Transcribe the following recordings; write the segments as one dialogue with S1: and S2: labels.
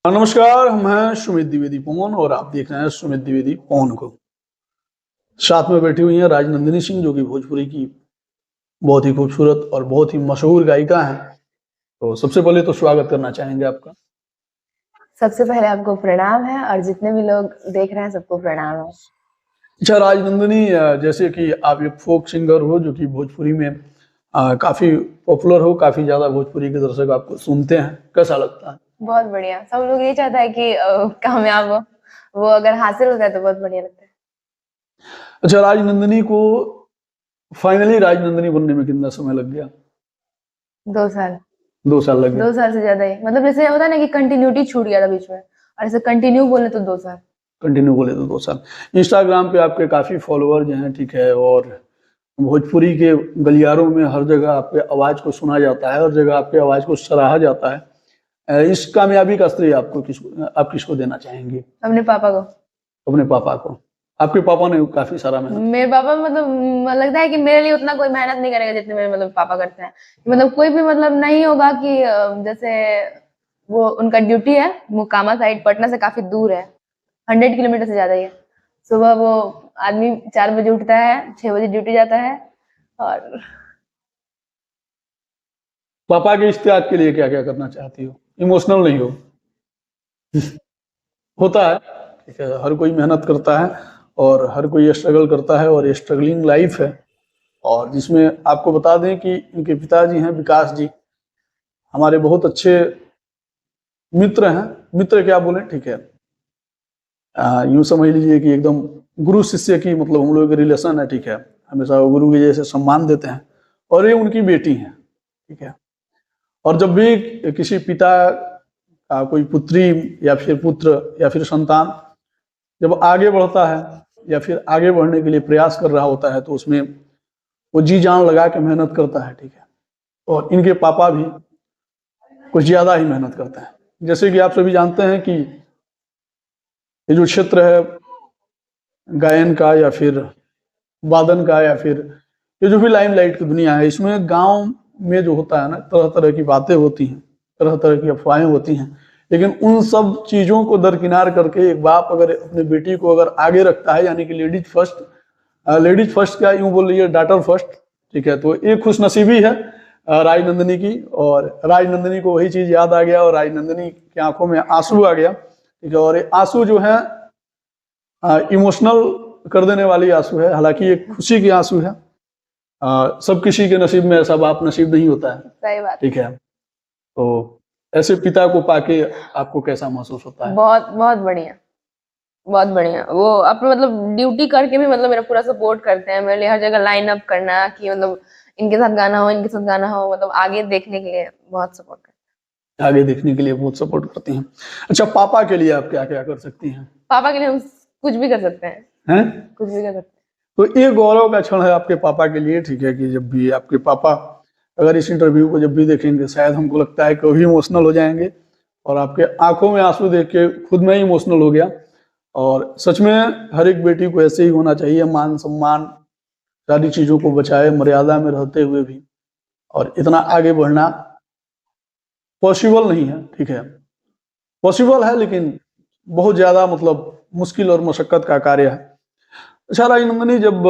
S1: नमस्कार, हम हैं सुमित द्विवेदी पवन और आप देख रहे हैं सुमित द्विवेदी पवन को। साथ में बैठी हुई हैं राजनंदिनी सिंह, जो कि भोजपुरी की बहुत ही खूबसूरत और बहुत ही मशहूर गायिका हैं। तो सबसे पहले तो स्वागत करना चाहेंगे आपका।
S2: सबसे पहले आपको प्रणाम है और जितने भी लोग देख रहे हैं सबको प्रणाम है।
S1: अच्छा राजनंदिनी, जैसे कि आप एक फोक सिंगर हो जो कि भोजपुरी में काफी पॉपुलर हो, काफी ज्यादा भोजपुरी के दर्शक आपको सुनते हैं, कैसा लगता है?
S2: बहुत बढ़िया। सब लोग ये चाहता है कि कामयाब हो, वो अगर हासिल होता है तो बहुत बढ़िया लगता है।
S1: अच्छा, राजनंदिनी को फाइनली राजनंदिनी बनने में कितना समय लग गया?
S2: 2 साल।
S1: 2 साल लग गए।
S2: 2 साल से ज्यादा ही, मतलब जैसे होता है ना कि कंटिन्यूटी छूट गया था बीच में, और ऐसे कंटिन्यू बोले तो 2 साल।
S1: कंटिन्यू बोले तो 2 साल। इंस्टाग्राम पे आपके काफी फॉलोअर हैं, ठीक है, और भोजपुरी के गलियारों में हर जगह आपके आवाज को सुना जाता है, हर जगह आपके आवाज को सराहा जाता है। इस कामयाबी का श्रेय आप किसको देना चाहेंगे?
S2: अपने पापा को।
S1: अपने पापा को। आपके पापा ने काफी सारा मेहनत।
S2: मेरे पापा मतलब लगता है कि मेरे लिए उतना कोई मेहनत नहीं करेगा जितने मेरे मतलब पापा करते हैं। मतलब कोई भी मतलब नहीं होगा कि जैसे वो उनका ड्यूटी है मुकामा साइड, पटना से काफी दूर है, 100 किलोमीटर से ज्यादा ही है। सुबह वो आदमी 4 बजे उठता है, 6 बजे ड्यूटी जाता है। और
S1: पापा के इस त्याग के लिए क्या क्या करना चाहती हो? इमोशनल नहीं हो। होता है, ठीक है, हर कोई मेहनत करता है और हर कोई स्ट्रगल करता है, और ये स्ट्रगलिंग लाइफ है। और जिसमें आपको बता दें कि इनके पिताजी हैं विकास जी, हमारे बहुत अच्छे मित्र हैं। मित्र क्या बोले, ठीक है, यूं समझ लीजिए कि एकदम गुरु शिष्य की मतलब हम लोग के रिलेशन है, ठीक है। हमेशा वो गुरु के जैसे सम्मान देते हैं, और ये उनकी बेटी हैं, ठीक है। और जब भी किसी पिता का कोई पुत्री या फिर पुत्र या फिर संतान जब आगे बढ़ता है या फिर आगे बढ़ने के लिए प्रयास कर रहा होता है, तो उसमें वो जी जान लगा के मेहनत करता है, ठीक है। और इनके पापा भी कुछ ज्यादा ही मेहनत करते हैं। जैसे कि आप सभी जानते हैं कि ये जो क्षेत्र है गायन का या फिर वादन का या फिर ये जो भी लाइमलाइट की दुनिया है, इसमें गांव में जो होता है ना, तरह तरह की बातें होती हैं, तरह तरह की अफवाहें होती हैं। लेकिन उन सब चीज़ों को दरकिनार करके एक बाप अगर अपनी बेटी को अगर आगे रखता है, यानी कि लेडीज फर्स्ट क्या यूं बोल रही है, डॉटर फर्स्ट, ठीक है। तो एक खुशनसीबी है राजनंदिनी की, और राजनंदिनी को वही चीज़ याद आ गया और राजनंदिनी की आंखों में आंसू आ गया, ठीक है। और ये आंसू जो है इमोशनल कर देने वाली आंसू है, हालांकि एक खुशी की आंसू है। सब किसी के नसीब में ऐसा बाप नसीब नहीं होता है,
S2: सही बात,
S1: ठीक है। तो ऐसे पिता को पाके आपको कैसा महसूस होता है?
S2: बहुत बहुत बढ़िया, बहुत बढ़िया। वो अपने मतलब ड्यूटी करके भी मतलब मेरा पूरा सपोर्ट करते हैं, मेरे लिए हर जगह लाइन अप करना कि मतलब इनके साथ गाना हो, इनके साथ गाना हो, मतलब आगे देखने के लिए बहुत सपोर्ट करते हैं।
S1: आगे देखने के लिए बहुत सपोर्ट करती हैं। अच्छा, पापा के लिए आप क्या क्या कर सकती हैं?
S2: पापा के लिए हम कुछ भी कर सकते हैं, कुछ भी कर सकते हैं।
S1: तो ये गौरव का क्षण है आपके पापा के लिए, ठीक है, कि जब भी आपके पापा अगर इस इंटरव्यू को जब भी देखेंगे, शायद हमको लगता है कि वो भी इमोशनल हो जाएंगे, और आपके आंखों में आंसू देख के खुद में ही इमोशनल हो गया। और सच में हर एक बेटी को ऐसे ही होना चाहिए, मान सम्मान सारी चीज़ों को बचाए, मर्यादा में रहते हुए भी। और इतना आगे बढ़ना पॉसिबल नहीं है, ठीक है, पॉसिबल है लेकिन बहुत ज़्यादा मतलब मुश्किल और मशक्कत का कार्य है। अच्छा राजनंदिनी, जब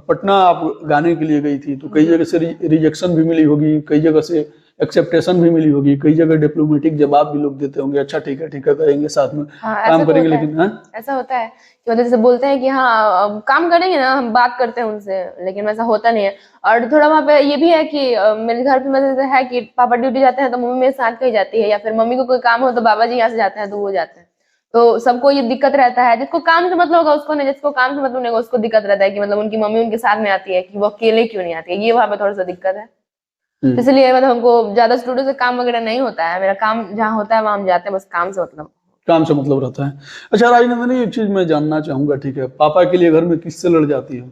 S1: पटना आप गाने के लिए गई थी, तो कई जगह से रिजेक्शन भी मिली होगी, कई जगह से एक्सेप्टेशन भी मिली होगी, कई जगह डिप्लोमेटिक जवाब भी लोग देते होंगे, अच्छा ठीक है करेंगे, साथ में काम करेंगे, लेकिन
S2: ऐसा होता है कि मतलब जैसे बोलते हैं कि हाँ काम करेंगे ना, हम बात करते हैं उनसे, लेकिन वैसा होता नहीं है। और थोड़ा वहाँ पे ये भी है कि मेरे घर पे मतलब है कि पापा ड्यूटी जाते हैं तो मम्मी मेरे साथ कहीं जाती है, या फिर मम्मी को कोई काम हो तो बाबा जी यहाँ से जाते हैं तो वो जाते हैं। तो सबको ये दिक्कत रहता है, जिसको काम से मतलब होगा उसको नहीं, जिसको काम से मतलब नहीं होगा उसको दिक्कत रहता है कि मतलब उनकी मम्मी उनके साथ में आती है कि वो अकेले क्यों नहीं आती है, ये वहाँ पे थोड़ा सा दिक्कत है। इसलिए मतलब हमको ज्यादा स्टूडियो से काम वगैरह नहीं होता है, मेरा काम जहाँ होता है वहाँ हम जाते हैं, बस काम से मतलब
S1: रहता है। अच्छा राजनंदिनी, एक चीज मैं जानना चाहूंगा, ठीक है, पापा के लिए घर में किससे लड़ जाती हो?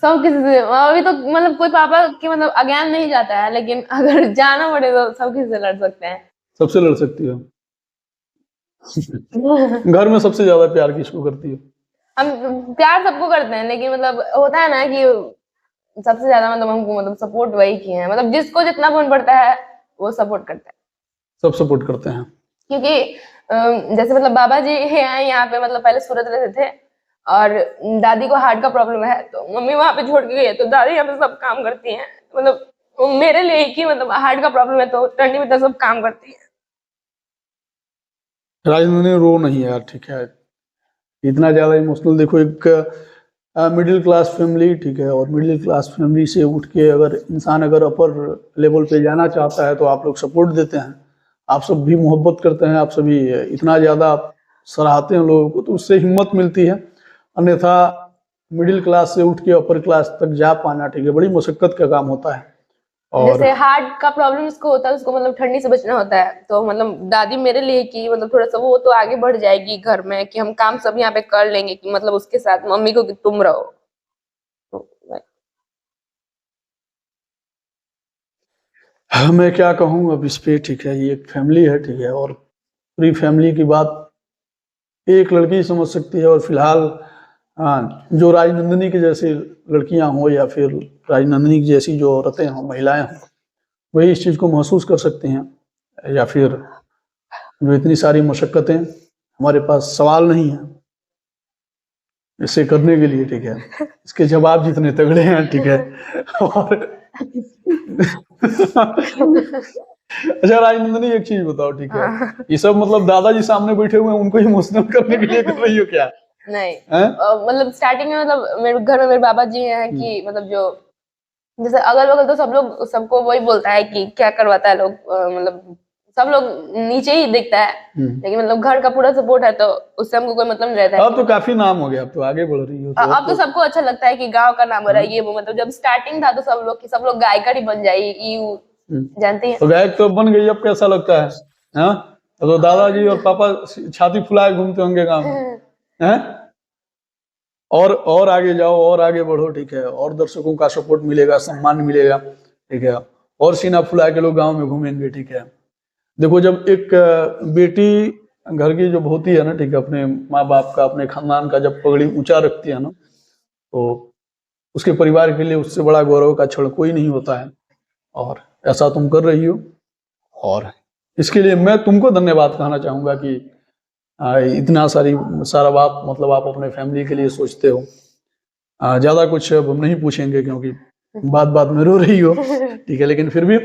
S2: सब किसी से। अभी तो मतलब कोई पापा के मतलब अज्ञान नहीं जाता है, लेकिन अगर जाना पड़े तो सब किसी से लड़ सकते हैं।
S1: सबसे लड़ सकती हो? घर में सबसे ज्यादा प्यार किसको करती हो?
S2: हम प्यार सबको करते हैं, लेकिन मतलब होता है ना कि सबसे ज्यादा मतलब हमको मतलब सपोर्ट वही किए हैं, मतलब जिसको जितना फोन पड़ता है वो सपोर्ट करता है।
S1: सब सपोर्ट करते हैं,
S2: क्योंकि जैसे मतलब बाबा जी हैं यहाँ पे, मतलब पहले सूरत रहते थे और दादी को हार्ट का प्रॉब्लम है, तो मम्मी वहां पे छोड़ के गई है, तो दादी यहाँ पे सब काम करती हैं। मतलब वो मेरे लिए ही कि मतलब हार्ट का प्रॉब्लम है तो टंडी में तो सब काम करती है।
S1: राजनंदिनी रो नहीं यार, ठीक है, इतना ज्यादा इमोशनल देखो, एक मिडिल क्लास फैमिली, ठीक है, और मिडिल क्लास फैमिली से उठ के अगर इंसान अगर अपर लेवल पे जाना चाहता है तो आप लोग सपोर्ट देते हैं, आप सब भी मोहब्बत करते हैं, आप सभी इतना ज़्यादा सराहते हैं लोगों को, तो उससे हिम्मत मिलती है। अन्यथा मिडिल क्लास से उठ के अपर क्लास तक जा पाना, ठीक है, बड़ी मुशक्कत का काम होता है। और
S2: जैसे हार्ट का प्रॉब्लम जिसको होता है उसको मतलब ठंडी से बचना होता है, तो मतलब दादी मेरे लिए कि मतलब थोड़ा सा वो तो आगे बढ़ जाएगी घर में कि हम काम सब यहाँ पे कर लेंगे, कि मतलब उसके साथ मम्मी को कि तुम रहो। तो
S1: हाँ, मैं क्या कहूँ अब इस पे, ठीक है, ये एक फैमिली है, ठीक है, और पूरी फैमिली की बात एक लड़की समझ सकती है, और फिलहाल हाँ, जो राजनंदिनी की जैसी लड़कियां हों या फिर राजनंदिनी की जैसी जो औरतें हों, महिलाएं हों, वही इस चीज़ को महसूस कर सकते हैं, या फिर जो इतनी सारी मशक्क़तें हमारे पास सवाल नहीं है इसे करने के लिए, ठीक है, इसके जवाब जितने तगड़े हैं, ठीक है। और अच्छा राजनंदिनी, एक चीज बताओ, ठीक है,
S2: हाँ।
S1: ये सब मतलब दादाजी सामने बैठे हुए हैं, उनको इमोशनल करने के लिए कर रही हो क्या?
S2: नहीं,
S1: हैं?
S2: मतलब स्टार्टिंग में मतलब मेरे घर में मेरे बाबा जी हैं कि मतलब जो जैसे अगल बगल तो सब लोग सबको वही बोलता है कि क्या करवाता है लोग, मतलब सब लोग नीचे ही दिखता है, लेकिन मतलब घर का पूरा सपोर्ट है तो उससे हमको कोई मतलब नहीं रहता है।
S1: अब तो काफी नाम हो गया, अब तो आगे बढ़ रही हो, तो
S2: अब तो सबको अच्छा लगता है कि गांव का नाम हो रहा है ये वो, मतलब जब स्टार्टिंग था तो सब लोग गायकर ही बन जाए यू, जानती हैं।
S1: तो गायक तो बन गई, अब कैसा लगता है? हाँ, तो दादाजी और पापा छाती फुलाए घूमते होंगे गाँव में, हैं? और आगे जाओ, और आगे बढ़ो, ठीक है, और दर्शकों का सपोर्ट मिलेगा, सम्मान मिलेगा, ठीक है, और सीना फुला के लोग गांव में घूमेंगे, ठीक है। देखो, जब एक बेटी घर की जब होती है ना, ठीक है, अपने माँ बाप का, अपने खानदान का जब पगड़ी ऊंचा रखती है ना, तो उसके परिवार के लिए उससे बड़ा गौरव का क्षण कोई नहीं होता है। और ऐसा तुम कर रही हो, और इसके लिए मैं तुमको धन्यवाद कहना चाहूँगा कि इतना सारा बात मतलब आप अपने फैमिली के लिए सोचते हो। ज़्यादा कुछ अब हम नहीं पूछेंगे क्योंकि बात बात में रो रही हो, ठीक है, लेकिन फिर भी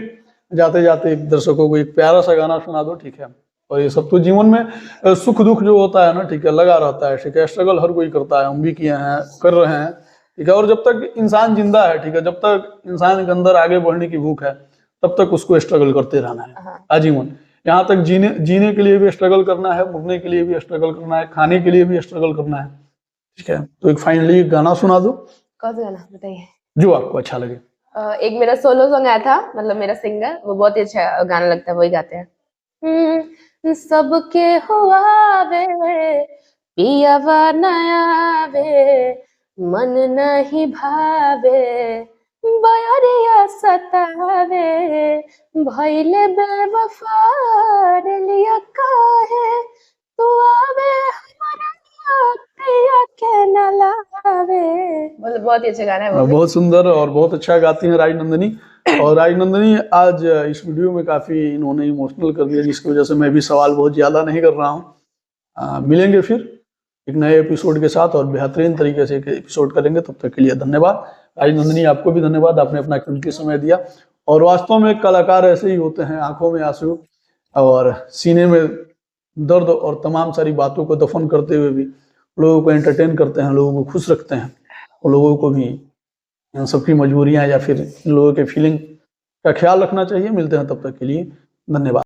S1: जाते जाते एक दर्शकों को एक प्यारा सा गाना सुना दो, ठीक है। और ये सब तो जीवन में सुख दुख जो होता है ना, ठीक है, लगा रहता है, ठीक है, स्ट्रगल हर कोई करता है, हम भी किए हैं, कर रहे हैं, ठीक है, और जब तक इंसान जिंदा है, ठीक है, जब तक इंसान के अंदर आगे बढ़ने की भूख है, तब तक उसको स्ट्रगल करते रहना है आजीवन। यहाँ तक जीने के लिए भी स्ट्रगल करना है, मरने के लिए भी स्ट्रगल करना है, खाने के लिए भी स्ट्रगल करना है, ठीक है। तो एक फाइनली गाना सुना दो,
S2: कौन सा गाना बताइए?
S1: जो आपको अच्छा लगे।
S2: एक मेरा सोलो सॉन्ग आया था, मतलब मेरा सिंगर, वो बहुत ही अच्छा गाना लगता है, वही गाते हैं। सबके हुआ वे पियावा नया वे, मन नहीं भावे बयरिया सतावे, भइले बेवफा रे लिया काहे तू आवे हमारा पिया के न लावे। मतलब बहुत ही अच्छा गाना है वो भी।
S1: बहुत सुंदर और बहुत अच्छा गाती हैं राजनंदिनी। और राजनंदिनी आज इस वीडियो में काफी इन्होंने इमोशनल कर दिया, जिसकी वजह से मैं भी सवाल बहुत ज्यादा नहीं कर रहा हूँ। मिलेंगे फिर एक नए एपिसोड के साथ और बेहतरीन तरीके से एक एपिसोड करेंगे। तब तक के लिए धन्यवाद। राजनंदिनी, आपको भी धन्यवाद, आपने अपना कीमती समय दिया। और वास्तव में कलाकार ऐसे ही होते हैं, आंखों में आंसू और सीने में दर्द और तमाम सारी बातों को दफन करते हुए भी लोगों को एंटरटेन करते हैं, लोगों को खुश रखते हैं, और लोगों को भी इन सबकी मजबूरियां या फिर इन लोगों के फीलिंग का ख्याल रखना चाहिए। मिलते हैं तब तक के लिए, धन्यवाद।